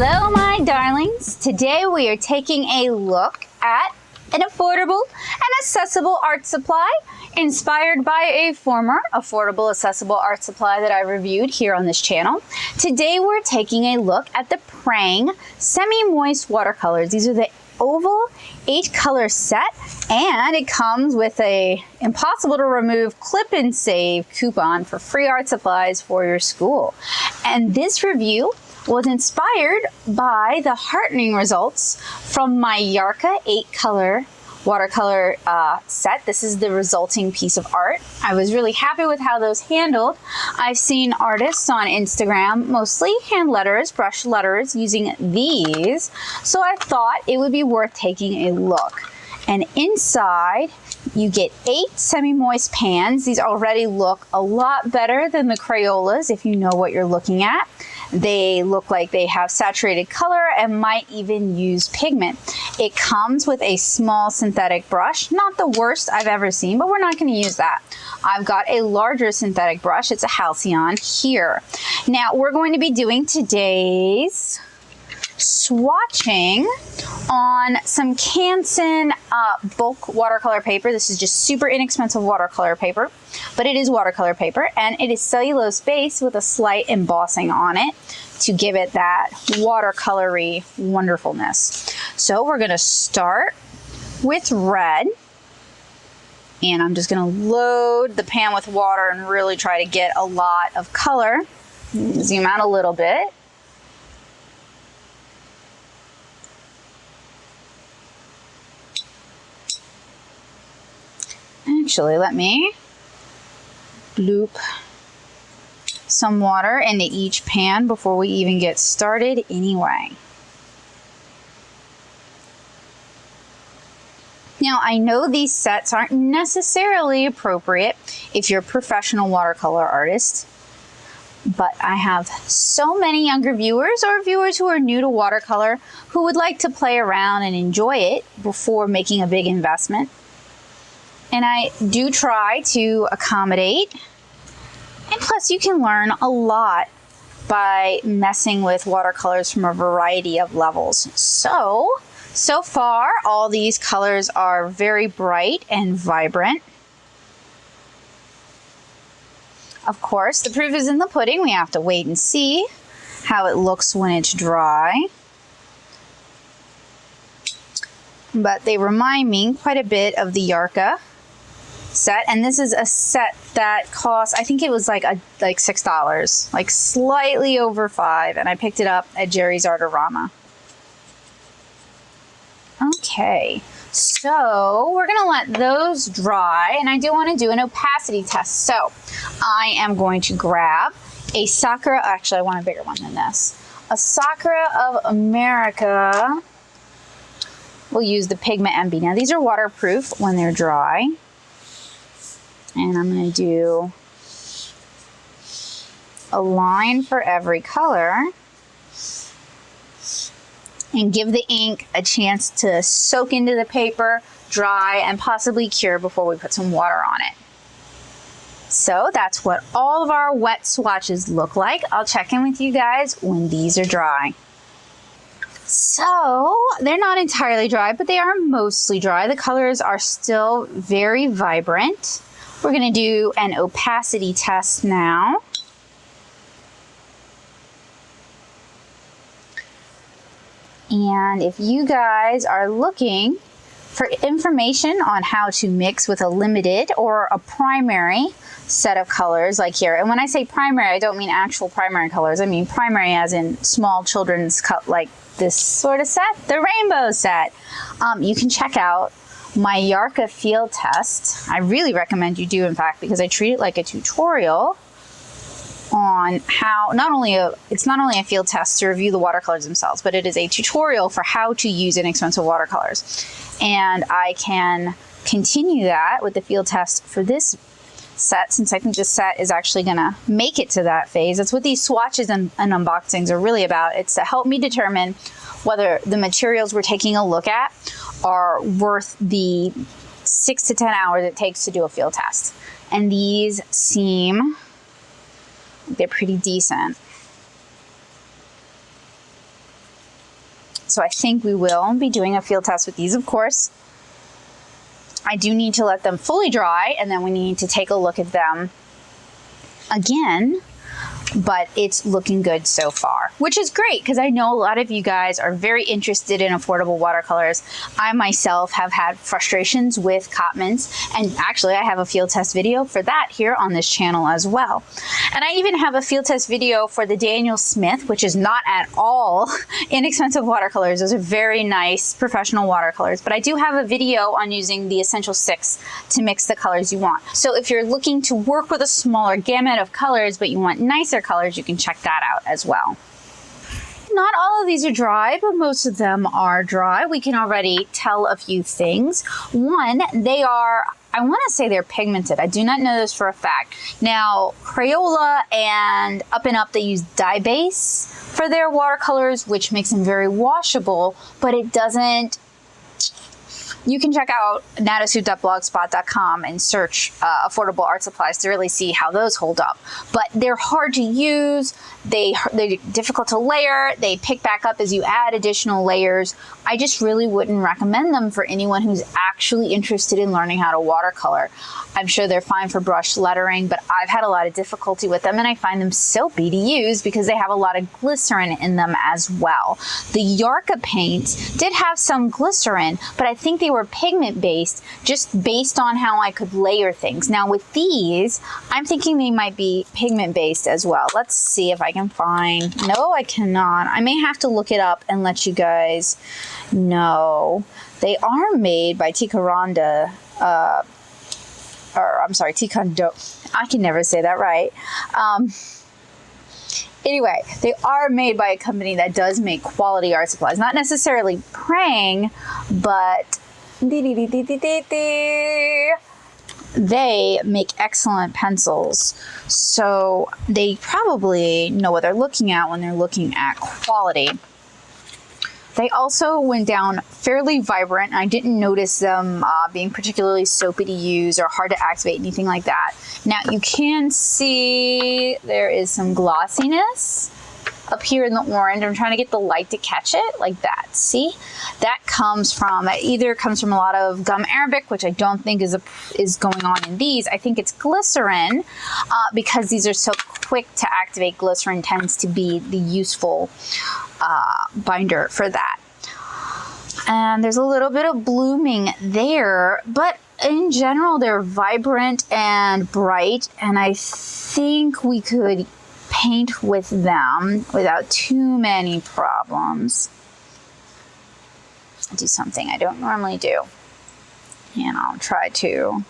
Hello, my darlings. Today we are taking a look at an affordable and accessible art supply inspired by a former affordable accessible art supply that I reviewed here on this channel. Today we're taking a look at the Prang semi-moist watercolors. These are the oval 8-color set, and it comes with a impossible to remove clip and save coupon for free art supplies for your school. And this review was inspired by the heartening results from my Yarka 8-color watercolor set. This is the resulting piece of art. I was really happy with how those handled. I've seen artists on Instagram, mostly hand letters, brush letters, using these, so I thought it would be worth taking a look. And inside, you get 8 semi-moist pans. These already look a lot better than the Crayolas if you know what you're looking at. They look like they have saturated color and might even use pigment. It comes with a small synthetic brush, not the worst I've ever seen, but we're not going to use that. I've got a larger synthetic brush. It's a Halcyon here. Now we're going to be doing today's swatching on some Canson bulk watercolor paper. This is just super inexpensive watercolor paper, but it is watercolor paper, and it is cellulose based with a slight embossing on it to give it that watercolory wonderfulness. So we're gonna start with red, and I'm just gonna load the pan with water and really try to get a lot of color. Zoom out a little bit. Actually, let me bloop some water into each pan before we even get started anyway. Now, I know these sets aren't necessarily appropriate if you're a professional watercolor artist, but I have so many younger viewers or viewers who are new to watercolor who would like to play around and enjoy it before making a big investment. And I do try to accommodate. And plus, you can learn a lot by messing with watercolors from a variety of levels. So far, all these colors are very bright and vibrant. Of course, the proof is in the pudding. We have to wait and see how it looks when it's dry. But they remind me quite a bit of the Yarka set, and this is a set that cost, I think it was like $6, like slightly over $5, and I picked it up at Jerry's Artorama. Okay, so we're gonna let those dry, and I do want to do an opacity test. So I am going to grab a Sakura, actually I want a bigger one than this, a Sakura of America. We'll use the Pigment MB. Now these are waterproof when they're dry. And I'm going to do a line for every color and give the ink a chance to soak into the paper, dry, and possibly cure before we put some water on it. So that's what all of our wet swatches look like. I'll check in with you guys when these are dry. So they're not entirely dry, but they are mostly dry. The colors are still very vibrant. We're going to do an opacity test now. And if you guys are looking for information on how to mix with a limited or a primary set of colors like here, and when I say primary, I don't mean actual primary colors. I mean primary as in small children's cut, like this sort of set, the rainbow set. You can check out my Yarka field test. I really recommend you do, in fact, because I treat it like a tutorial on how it's not only a field test to review the watercolors themselves, but it is a tutorial for how to use inexpensive watercolors. And I can continue that with the field test for this set, since I think this set is actually gonna make it to that phase. That's what these swatches and unboxings are really about. It's to help me determine whether the materials we're taking a look at are worth the 6 to 10 hours it takes to do a field test. And these seem, they're pretty decent. So I think we will be doing a field test with these, of course. I do need to let them fully dry, and then we need to take a look at them again. But it's looking good so far, which is great because I know a lot of you guys are very interested in affordable watercolors. I myself have had frustrations with Cotmans, and actually I have a field test video for that here on this channel as well. And I even have a field test video for the Daniel Smith, which is not at all inexpensive watercolors. Those are very nice professional watercolors, but I do have a video on using the Essential 6 to mix the colors you want. So if you're looking to work with a smaller gamut of colors, but you want nicer colors, you can check that out as well. Not all of these are dry, but most of them are dry. We can already tell a few things. One, they are, I want to say they're pigmented. I do not know this for a fact. Now, Crayola and Up and Up, they use dye base for their watercolors, which makes them very washable, but it doesn't. You can check out natasuit.blogspot.com and search affordable art supplies to really see how those hold up. But they're hard to use, they're difficult to layer, they pick back up as you add additional layers. I just really wouldn't recommend them for anyone who's actually interested in learning how to watercolor. I'm sure they're fine for brush lettering, but I've had a lot of difficulty with them, and I find them soapy to use because they have a lot of glycerin in them as well. The Yarka paints did have some glycerin, but I think they were pigment based, just based on how I could layer things. Now with these, I'm thinking they might be pigment based as well. Let's see if I can find, no, I cannot. I may have to look it up and let you guys know. They are made by Ticonderoga, Ticonderoga. I can never say that right. Anyway, they are made by a company that does make quality art supplies. Not necessarily Prang, but they make excellent pencils. So they probably know what they're looking at when they're looking at quality. They also went down fairly vibrant. I didn't notice them being particularly soapy to use or hard to activate, anything like that. Now you can see there is some glossiness up here in the orange. I'm trying to get the light to catch it like that. See, that comes from, either comes from a lot of gum arabic, which I don't think is going on in these. I think it's glycerin because these are so quick to activate. Glycerin tends to be the useful binder for that. And there's a little bit of blooming there, but in general they're vibrant and bright, and I think we could paint with them without too many problems. I'll do something I don't normally do, and I'll try to.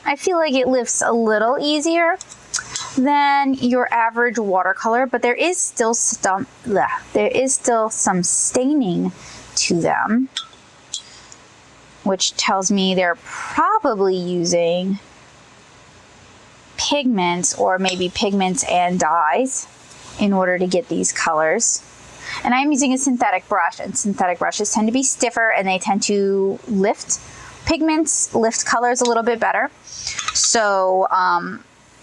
I feel like it lifts a little easier than your average watercolor, but there is still some staining to them, which tells me they're probably using pigments, or maybe pigments and dyes, in order to get these colors. And I'm using a synthetic brush, and synthetic brushes tend to be stiffer and they tend to lift pigments, lift colors a little bit better. So,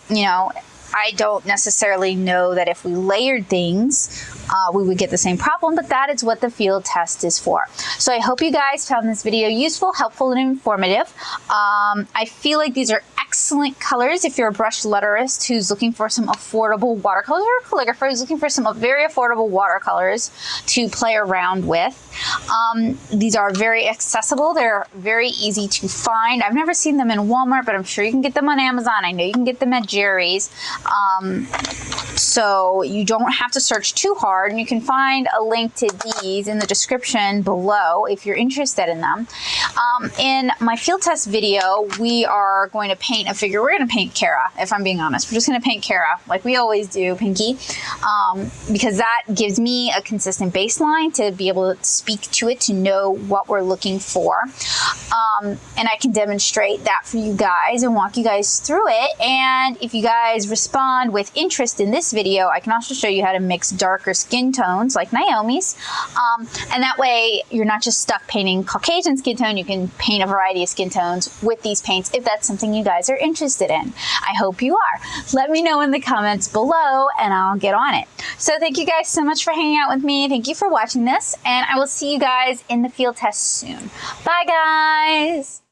you know, I don't necessarily know that if we layered things, we would get the same problem, but that is what the field test is for. So I hope you guys found this video useful, helpful, and informative. I feel like these are excellent colors if you're a brush letterist who's looking for some affordable watercolors, or a calligrapher who's looking for some very affordable watercolors to play around with. These are very accessible. They're very easy to find. I've never seen them in Walmart, but I'm sure you can get them on Amazon. I know you can get them at Jerry's. So you don't have to search too hard, and you can find a link to these in the description below if you're interested in them. In my field test video, we are going to paint a figure. We're going to paint Kara, if I'm being honest. We're just going to paint Kara like we always do, Pinky, because that gives me a consistent baseline to be able to speak to it, to know what we're looking for. And I can demonstrate that for you guys and walk you guys through it. And if you guys respond with interest in this video, I can also show you how to mix darker skin tones like Naomi's. And that way you're not just stuck painting Caucasian skin tone. You can paint a variety of skin tones with these paints if that's something you guys are interested in. I hope you are. Let me know in the comments below and I'll get on it. So thank you guys so much for hanging out with me. Thank you for watching this, and I will see you guys in the field test soon. Bye, guys.